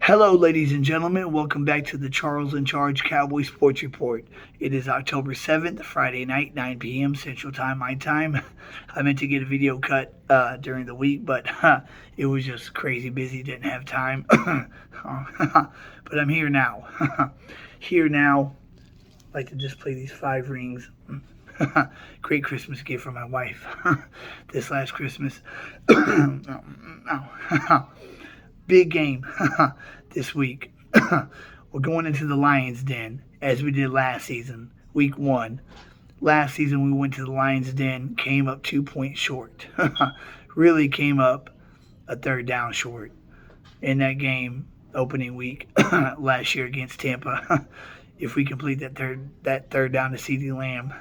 Hello, ladies and gentlemen. Welcome back to the Charles in Charge Cowboy Sports Report. It is October 7th, Friday night, 9 p.m. Central Time, my time. I meant to get a video cut during the week, but it was just crazy busy. Didn't have time. But I'm here now. Here now. I like to just play these 5 rings. Great Christmas gift for my wife this last Christmas. Big game this week. We're going into the Lions' Den as we did last season, week 1. Last season we went to the Lions' Den, came up 2 points short. Really came up a third down short in that game opening week last year against Tampa. If we complete that third down to CeeDee Lamb,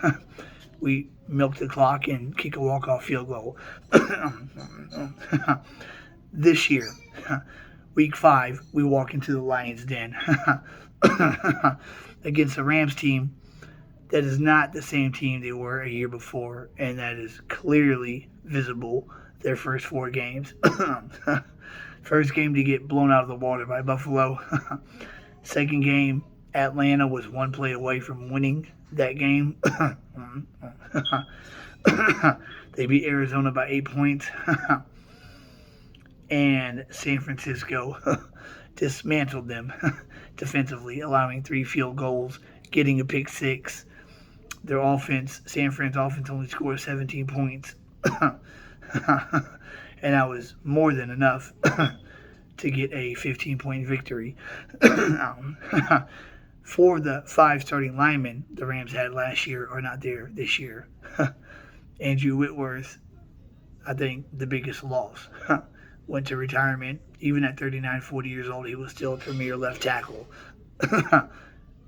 we milk the clock and kick a walk-off field goal. This year, week 5, we walk into the Lions' Den against a Rams team that is not the same team they were a year before, and that is clearly visible their first 4 games. First game to get blown out of the water by Buffalo. Second game, Atlanta was 1 play away from winning that game. They beat Arizona by 8 points. And San Francisco dismantled them defensively, allowing 3 field goals, getting a pick 6. Their offense, San Fran's offense, only scored 17 points. And that was more than enough to get a 15-point victory. 4 of the 5 starting linemen the Rams had last year are not there this year. Andrew Whitworth, I think the biggest loss. Went to retirement. Even at 39, 40 years old, he was still a premier left tackle.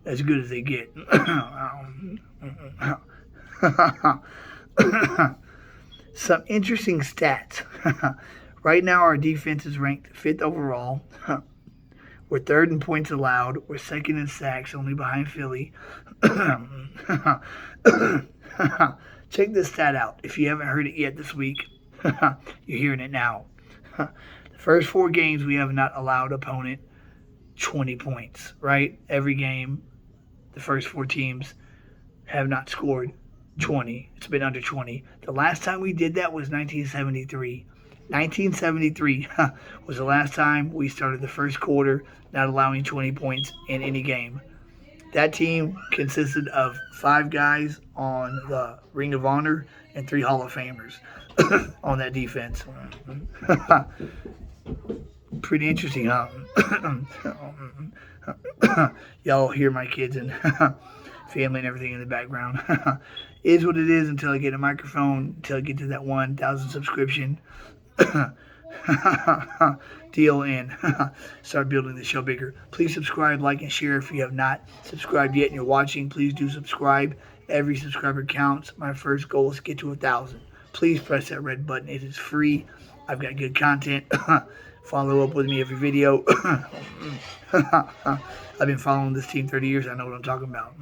As good as they get. Some interesting stats. Right now, our defense is ranked 5th overall. We're 3rd in points allowed. We're 2nd in sacks, only behind Philly. Check this stat out. If you haven't heard it yet this week, you're hearing it now. The first 4 games, we have not allowed opponent 20 points, right? Every game, the first 4 teams have not scored 20. It's been under 20. The last time we did that was 1973. 1973 was the last time we started the first quarter not allowing 20 points in any game. That team consisted of 5 guys on the Ring of Honor and 3 Hall of Famers on that defense. Pretty interesting, huh? Y'all hear my kids and family and everything in the background. Is what it is until I get a microphone, until I get to that 1,000 subscription deal and start building the show bigger. Please subscribe, like, and share. If you have not subscribed yet and you're watching, please do subscribe. Every subscriber counts. My first goal is to get to 1,000. Please press that red button. It is free. I've got good content. Follow up with me every video. I've been following this team 30 years. I know what I'm talking about.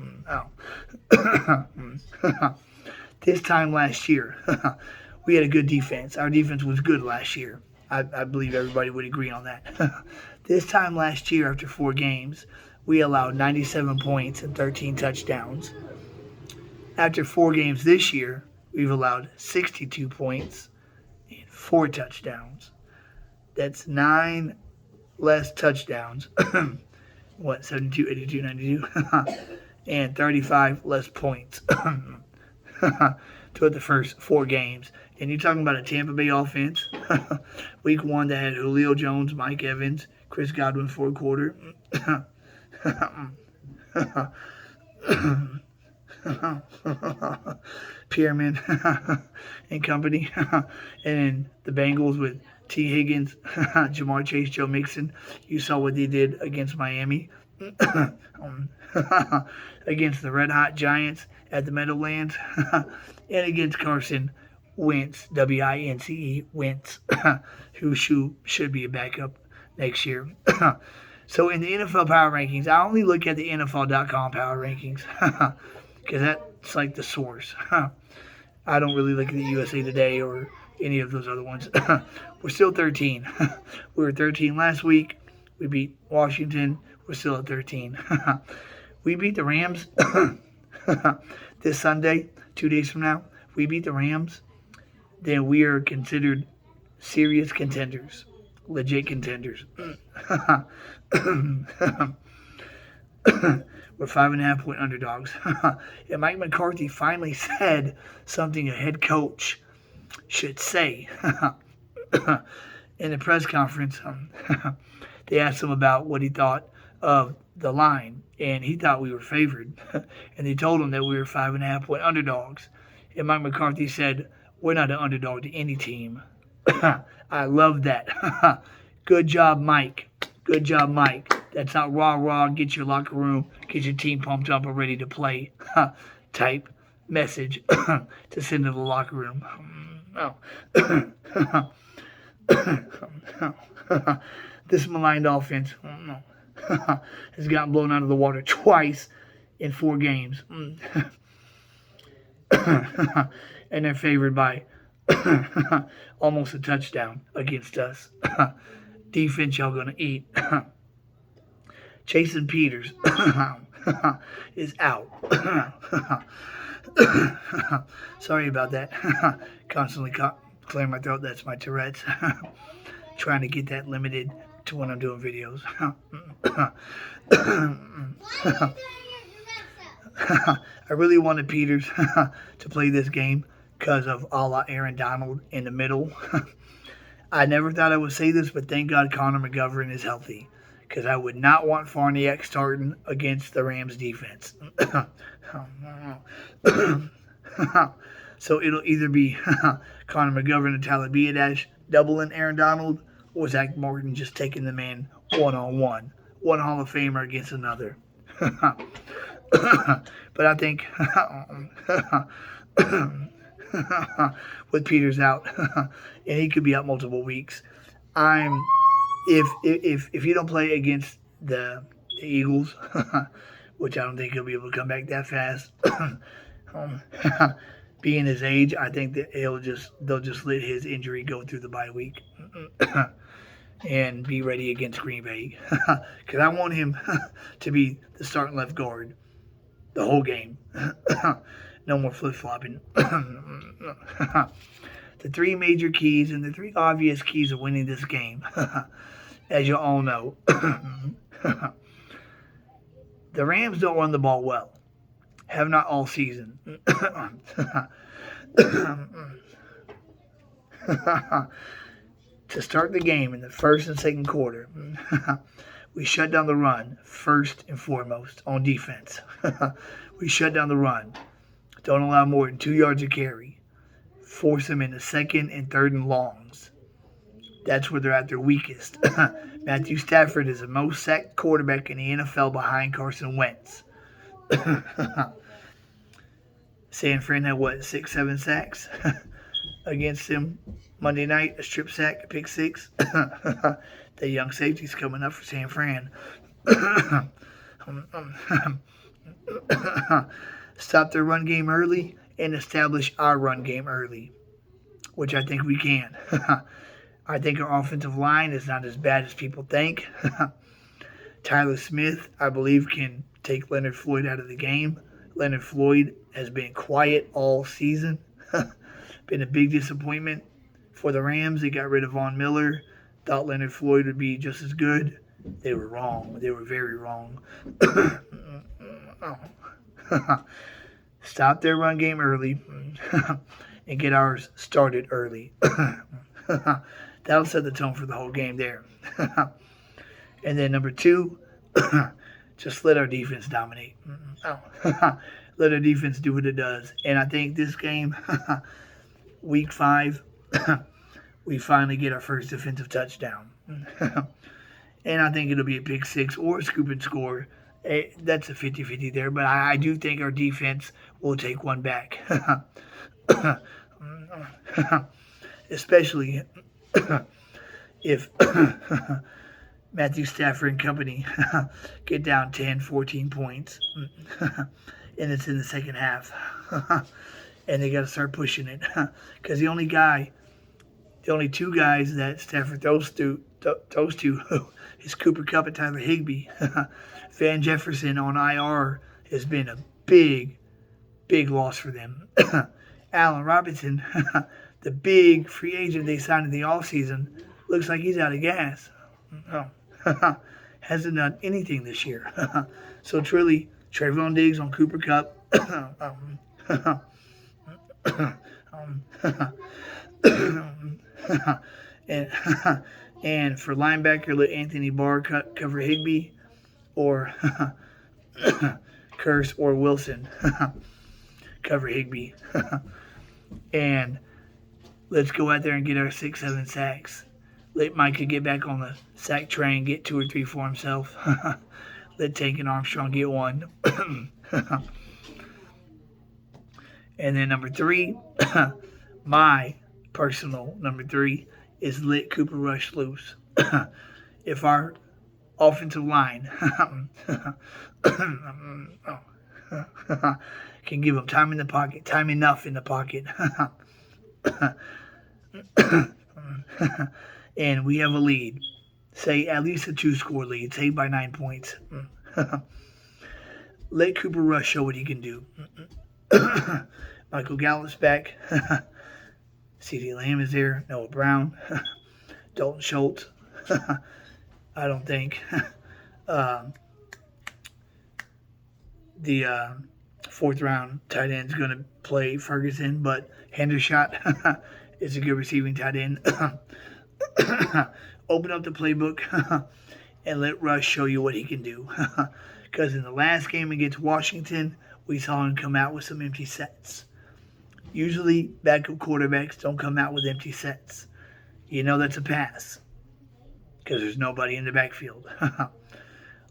This time last year, we had a good defense. Our defense was good last year. I believe everybody would agree on that. This time last year, after 4 games, we allowed 97 points and 13 touchdowns. After 4 games this year, we've allowed 62 points and 4 touchdowns. That's 9 less touchdowns. 72, 82, 92? And 35 less points throughout the first 4 games. And you're talking about a Tampa Bay offense. Week 1 that had Julio Jones, Mike Evans, Chris Godwin, 4th quarter. Pierman and company. And then the Bengals with T. Higgins, Jamar Chase, Joe Mixon. You saw what they did against Miami. Against the Red Hot Giants at the Meadowlands. And against Carson Wentz, W-I-N-C-E, Wentz, who should be a backup next year. So in the NFL Power Rankings, I only look at the NFL.com Power Rankings because that's like the source. I don't really look at the USA Today or any of those other ones. We're still 13. We were 13 last week. We beat Washington. We're still at 13. We beat the Rams this Sunday, 2 days from now. If we beat the Rams, then we are considered serious contenders, legit contenders. We're 5.5-point underdogs. And Mike McCarthy finally said something a head coach should say in the press conference. They asked him about what he thought of the line, and he thought we were favored. And they told him that we were 5.5-point underdogs. And Mike McCarthy said, "We're not an underdog to any team." I love that. Good job, Mike. Good job, Mike. That's not rah-rah, get your locker room, get your team pumped up and ready to play type message to send to the locker room. This maligned offense has gotten blown out of the water twice in 4 games. And they're favored by almost a touchdown against us. Defense y'all gonna eat. Jason Peters is out. Sorry about that. Constantly clearing my throat. That's my Tourette's. Trying to get that limited to when I'm doing videos. I really wanted Peters to play this game because of a la Aaron Donald in the middle. I never thought I would say this, but thank God Connor McGovern is healthy, because I would not want Farniak starting against the Rams defense. So it'll either be Connor McGovern and Tyler Biadasz doubling Aaron Donald, or Zach Martin just taking the man one-on-one. One Hall of Famer against another. But I think with Peters out, and he could be out multiple weeks, if you don't play against the Eagles, which I don't think he'll be able to come back that fast, being his age, I think that they'll just let his injury go through the bye week and be ready against Green Bay. Because I want him to be the starting left guard the whole game. No more flip-flopping. The 3 major keys and the 3 obvious keys of winning this game, as you all know. The Rams don't run the ball well. Have not all season. To start the game in the first and second quarter, we shut down the run first and foremost on defense. We shut down the run. Don't allow more than 2 yards of carry. Force them into second and third and longs. That's where they're at their weakest. Matthew Stafford is the most sacked quarterback in the NFL behind Carson Wentz. San Fran had, 6-7 sacks against him Monday night, a strip sack, a pick 6. The young safety's coming up for San Fran. Stop their run game early and establish our run game early, which I think we can. I think our offensive line is not as bad as people think. Tyler Smith, I believe, can take Leonard Floyd out of the game. Leonard Floyd has been quiet all season. Been a big disappointment for the Rams. They got rid of Von Miller. Thought Leonard Floyd would be just as good. They were wrong. They were very wrong. Stop their run game early and get ours started early. That'll set the tone for the whole game there. And then number 2, just let our defense dominate. Let our defense do what it does. And I think this game, week 5, we finally get our first defensive touchdown. And I think it'll be a pick 6 or a scoop and score. That's a 50-50 there. But I do think our defense will take one back. Especially if Matthew Stafford and company get down 10, 14 points. And it's in the second half. And they got to start pushing it. Because the only guy The only two guys that Stafford throws to is Cooper Kupp and Tyler Higbee. Van Jefferson on IR has been a big loss for them. Allen Robinson, the big free agent they signed in the offseason, looks like he's out of gas. Oh. Hasn't done anything this year. So it's really Trayvon Diggs on Cooper Kupp. and and for linebacker, let Anthony Barr cover Higbee, or Curse or Wilson cover Higbee. And let's go out there and get our 6-7 sacks. Let Micah get back on the sack train, get 2 or 3 for himself. Let Tank and Armstrong get 1. And then number 3, my personal number 3 is let Cooper Rush loose. If our offensive line can give him time in the pocket, time enough in the pocket, and we have a lead, say at least a 2-score lead, say by 9 points, let Cooper Rush show what he can do. Michael Gallup's back. CeeDee Lamb is there. Noah Brown. Dalton Schultz. I don't think. The 4th round tight end is going to play Ferguson, but Hendershot is a good receiving tight end. Open up the playbook and let Rush show you what he can do. Because in the last game against Washington, we saw him come out with some empty sets. Usually, backup quarterbacks don't come out with empty sets. You know that's a pass because there's nobody in the backfield.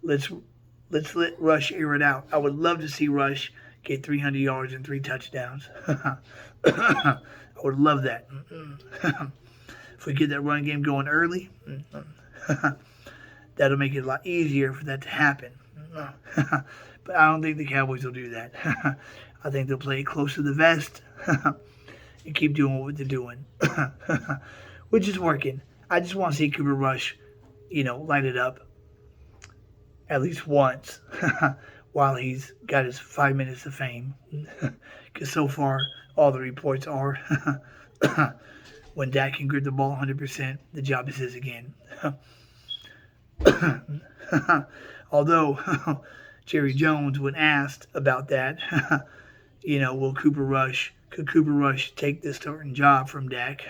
Let's let Rush air it out. I would love to see Rush get 300 yards and 3 touchdowns. I would love that. If we get that run game going early, that'll make it a lot easier for that to happen. But I don't think the Cowboys will do that. I think they'll play it close to the vest and keep doing what they're doing, which is working. I just want to see Cooper Rush, light it up at least once while he's got his 5 minutes of fame. Because so far, all the reports are when Dak can grip the ball 100%, the job is his again. Although Jerry Jones, when asked about that, could Cooper Rush take this starting job from Dak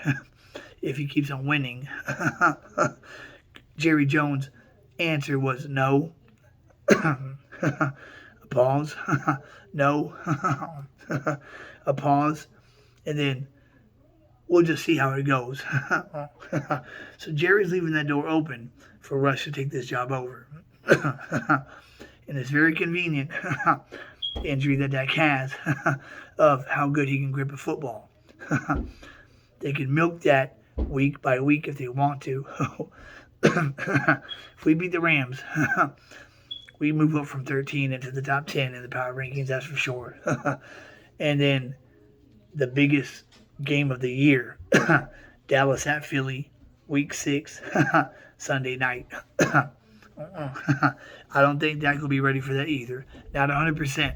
if he keeps on winning? Jerry Jones' answer was no. A pause. No. A pause. And then we'll just see how it goes. So Jerry's leaving that door open for Rush to take this job over. And it's very convenient, the injury that Dak has, of how good he can grip a football. They can milk that week by week if they want to. If we beat the Rams, we move up from 13 into the top 10 in the power rankings, that's for sure. And then the biggest game of the year, Dallas at Philly, week 6, Sunday night. I don't think Dak will be ready for that either. Not 100%.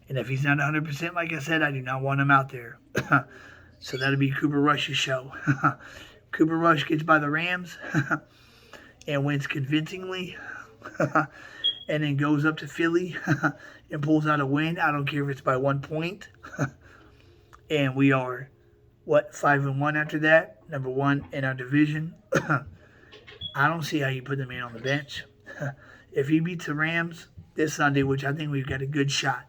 And if he's not 100%, like I said, I do not want him out there. So that'll be Cooper Rush's show. Cooper Rush gets by the Rams and wins convincingly. And then goes up to Philly and pulls out a win. I don't care if it's by 1 point. And we are, 5-1 after that? Number 1 in our division. I don't see how you put the man on the bench. If he beats the Rams this Sunday, which I think we've got a good shot,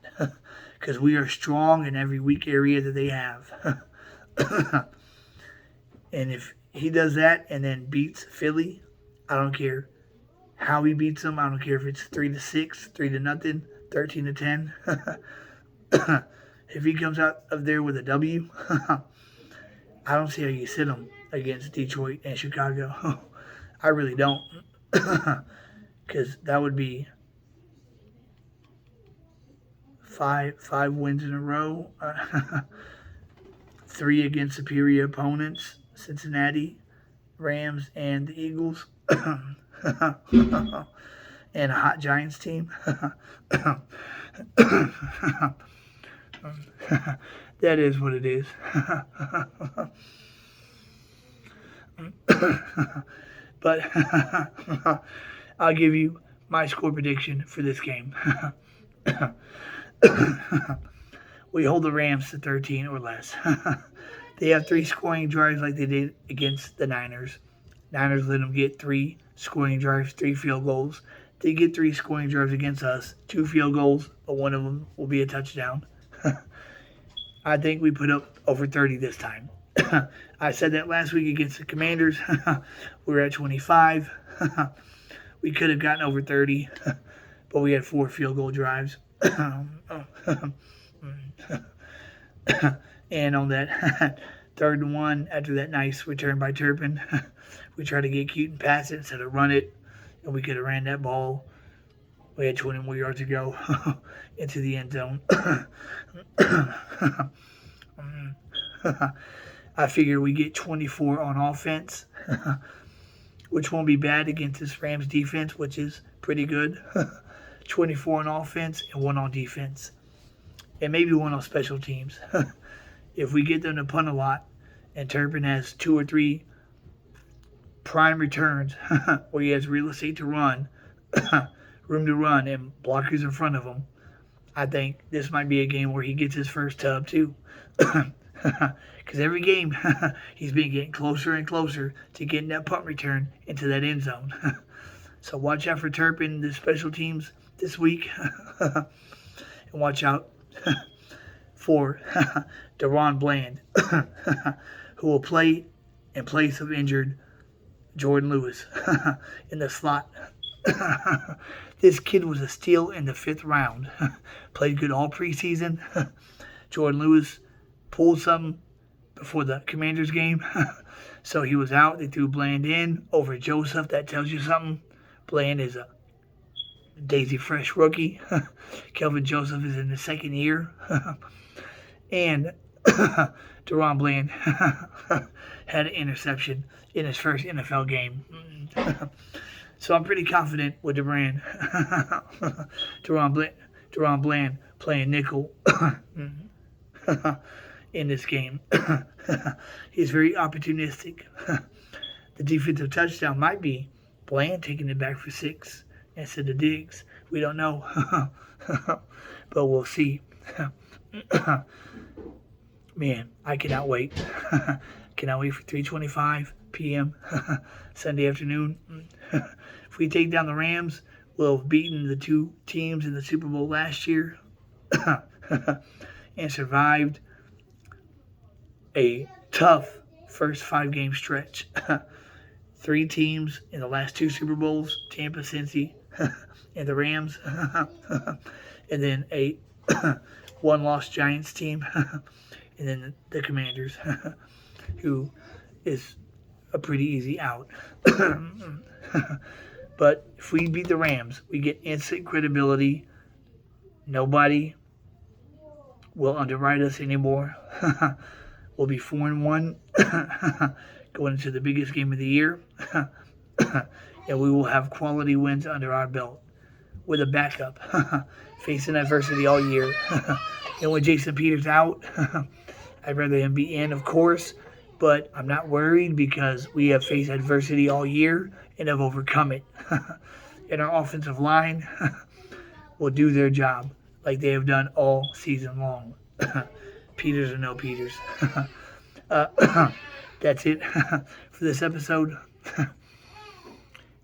because we are strong in every weak area that they have. And if he does that and then beats Philly, I don't care how he beats them. I don't care if it's 3-6, 3-0, 13-10. If he comes out of there with a W, I don't see how you sit him against Detroit and Chicago. I really don't. Because that would be five wins in a row. 3 against superior opponents. Cincinnati, Rams, and the Eagles, and a hot Giants team. That is what it is. But I'll give you my score prediction for this game. We hold the Rams to 13 or less. They have 3 scoring drives like they did against the Niners. Niners let them get 3 scoring drives, 3 field goals. They get 3 scoring drives against us, 2 field goals, but one of them will be a touchdown. I think we put up over 30 this time. I said that last week against the Commanders. We were at 25. We could have gotten over 30, but we had 4 field goal drives. And on that 3rd and 1, after that nice return by Turpin, we tried to get cute and pass it instead of run it, and we could have ran that ball. We had 20 more yards to go into the end zone. I figure we get 24 on offense, which won't be bad against this Rams defense, which is pretty good. 24 on offense and 1 on defense. And maybe 1 on special teams. If we get them to punt a lot and Turpin has 2 or 3 prime returns where he has real estate to run, room to run, and blockers in front of him, I think this might be a game where he gets his first tub too. Because every game he's been getting closer and closer to getting that punt return into that end zone. So watch out for Turpin, the special teams this week. And watch out for DaRon Bland, who will play in place of injured Jordan Lewis in the slot. This kid was a steal in the 5th round. Played good all preseason. Jordan Lewis pulled something before the Commanders game, so he was out. They threw Bland in over Joseph. That tells you something. Bland is a Daisy Fresh rookie. Kelvin Joseph is in the 2nd year. And DaRon Bland had an interception in his first NFL game. So I'm pretty confident with DaRon Bland playing nickel in this game. He's very opportunistic. The defensive touchdown might be Bland taking it back for 6 instead of Diggs. We don't know. But we'll see. Man, I cannot wait. Cannot wait for 3:25 p.m. Sunday afternoon. If we take down the Rams, we'll have beaten the 2 teams in the Super Bowl last year and survived a tough first 5-game stretch. 3 teams in the last 2 Super Bowls, Tampa, Cincy, and the Rams. And then a 1-loss Giants team. And then the Commanders, who is a pretty easy out. But if we beat the Rams, we get instant credibility. Nobody will underwrite us anymore. We'll be 4-1 going into the biggest game of the year. And we will have quality wins under our belt with a backup, facing adversity all year. And with Jason Peters out, I'd rather him be in, of course, but I'm not worried because we have faced adversity all year and have overcome it. And our offensive line will do their job like they have done all season long. Peters or no Peters. That's it for this episode.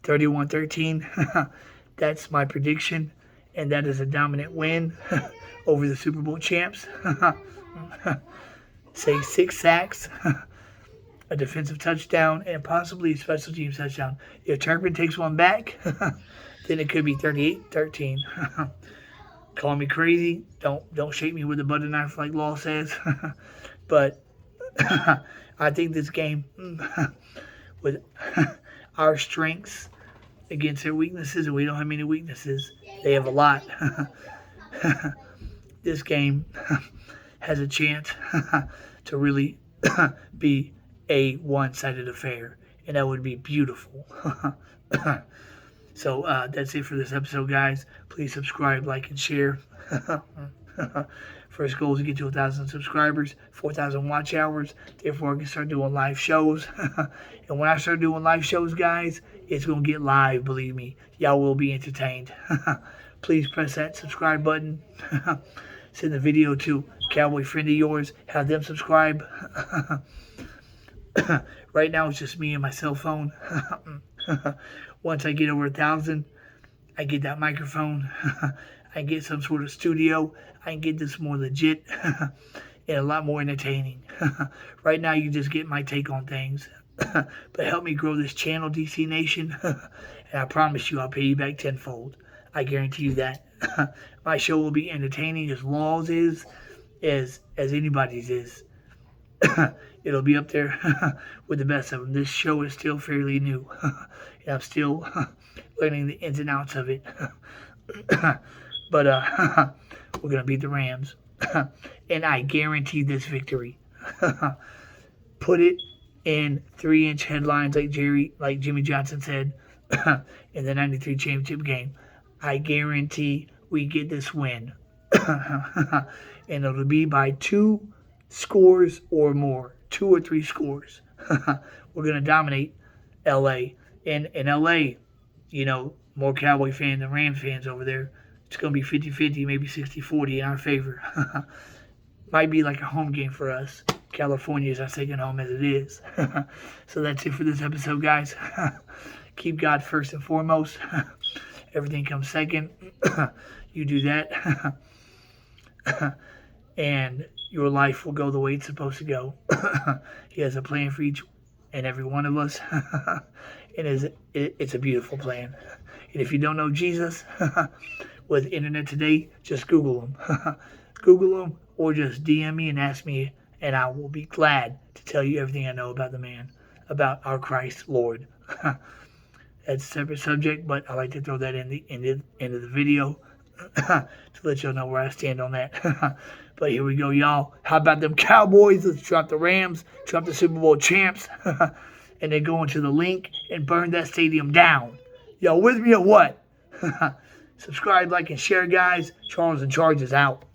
31-13. That's my prediction, and that is a dominant win over the Super Bowl champs. Say 6 sacks, a defensive touchdown, and possibly a special teams touchdown. If Turpin takes one back, then it could be 38-13. Call me crazy. Don't shake me with a butter knife like Law says. But I think this game, with our strengths against their weaknesses, and we don't have many weaknesses, they have a lot. This game has a chance to really be a one-sided affair, and that would be beautiful. So that's it for this episode, guys. Please subscribe, like, and share. First goal is to get to 1,000 subscribers, 4,000 watch hours. Therefore, I can start doing live shows. And when I start doing live shows, guys, it's going to get live, believe me. Y'all will be entertained. Please press that subscribe button. Send the video to a Cowboy friend of yours. Have them subscribe. Right now, it's just me and my cell phone. Once I get over 1,000, I get that microphone. I get some sort of studio. I can get this more legit and a lot more entertaining. Right now, you just get my take on things. But help me grow this channel, DC Nation. And I promise you, I'll pay you back tenfold. I guarantee you that. My show will be entertaining as Law's is, as anybody's is. It'll be up there with the best of them. This show is still fairly new. And I'm still learning the ins and outs of it. But we're going to beat the Rams. And I guarantee this victory. Put it in 3-inch headlines like Jimmy Johnson said in the 93 championship game. I guarantee we get this win. And it'll be by 2 scores or more. 2 or 3 scores. We're going to dominate L.A. In L.A., you know, more Cowboy fans than Rams fans over there. It's going to be 50-50, maybe 60-40 in our favor. Might be like a home game for us. California is our second home as it is. So that's it for this episode, guys. Keep God first and foremost. Everything comes second. You do that. And your life will go the way it's supposed to go. He has a plan for each and every one of us. And it's a beautiful plan. And if you don't know Jesus, with internet today, just Google him. Google him or just DM me and ask me, and I will be glad to tell you everything I know about the man, about our Christ Lord. That's a separate subject, but I like to throw that in the end of the video to let y'all know where I stand on that. But here we go, y'all. How about them Cowboys? Let's drop the Rams, drop the Super Bowl champs, and then go into the link and burn that stadium down. Y'all with me or what? Subscribe, like, and share, guys. Charles in Charge is out.